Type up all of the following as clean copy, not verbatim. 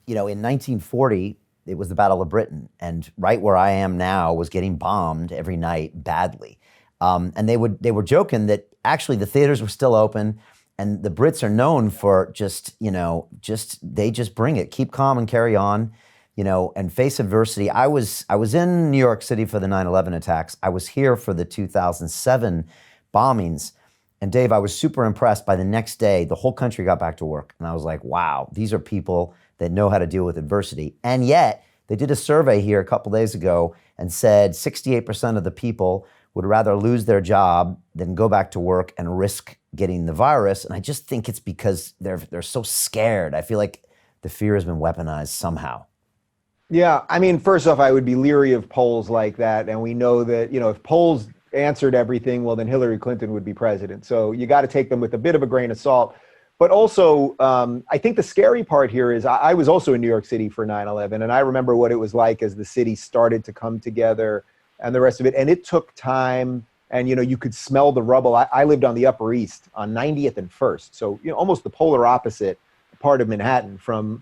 in 1940, it was the Battle of Britain, and right where I am now was getting bombed every night badly. And they were joking that actually the theaters were still open, and the Brits are known for they just bring it, keep calm and carry on, and face adversity. I was in New York City for the 9/11 attacks. I was here for the 2007 bombings. And Dave, I was super impressed. By the next day, the whole country got back to work. And I was like, wow, these are people that know how to deal with adversity. And yet, they did a survey here a couple days ago and said 68% of the people would rather lose their job than go back to work and risk getting the virus. And I just think it's because they're so scared. I feel like the fear has been weaponized somehow. Yeah, I mean, first off, I would be leery of polls like that. And we know that, if polls answered everything, well, then Hillary Clinton would be president. So you got to take them with a bit of a grain of salt. But also, I think the scary part here is I was also in New York City for 9/11, and I remember what it was like as the city started to come together and the rest of it. And it took time, and you could smell the rubble. I lived on the Upper East on 90th and First, so almost the polar opposite part of Manhattan from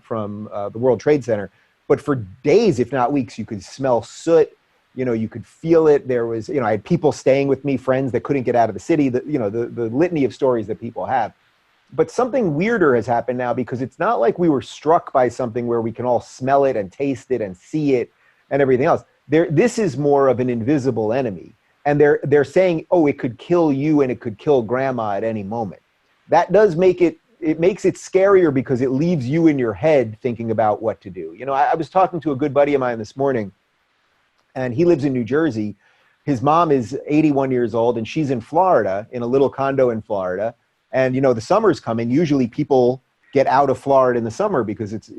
the World Trade Center. But for days, if not weeks, you could smell soot. You could feel it. There was, I had people staying with me, friends that couldn't get out of the city, the litany of stories that people have. But something weirder has happened now, because it's not like we were struck by something where we can all smell it and taste it and see it and everything else. This is more of an invisible enemy. And they're saying, oh, it could kill you and it could kill grandma at any moment. That does make it makes it scarier, because it leaves you in your head thinking about what to do. I was talking to a good buddy of mine this morning, and he lives in New Jersey. His mom is 81 years old, and she's in Florida, in a little condo in Florida. And, the summer's coming. Usually people get out of Florida in the summer because it's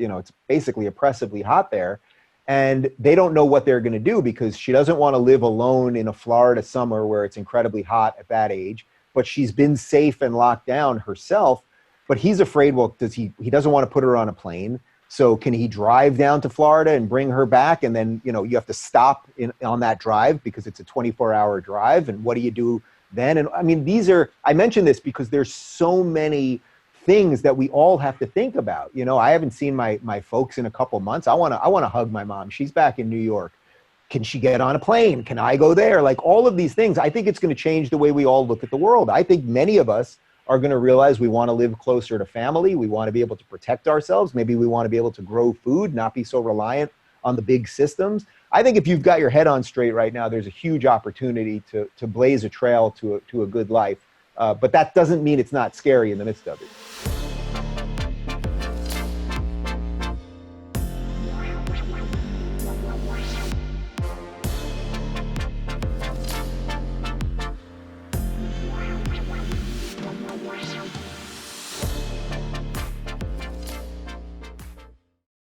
basically oppressively hot there. And they don't know what they're going to do, because she doesn't want to live alone in a Florida summer where it's incredibly hot at that age. But she's been safe and locked down herself. But he's afraid, well, he doesn't want to put her on a plane. So can he drive down to Florida and bring her back? And then, you have to stop on that drive because it's a 24-hour drive. And what do you do then? And I mean, I mention this because there's so many things that we all have to think about. I haven't seen my folks in a couple months. I want to hug my mom. She's back in New York. Can she get on a plane? Can I go there? Like, all of these things, I think it's going to change the way we all look at the world. I think many of us are going to realize we want to live closer to family. We want to be able to protect ourselves. Maybe we want to be able to grow food, not be so reliant on the big systems. I think if you've got your head on straight right now, there's a huge opportunity to blaze a trail to a good life. But that doesn't mean it's not scary in the midst of it.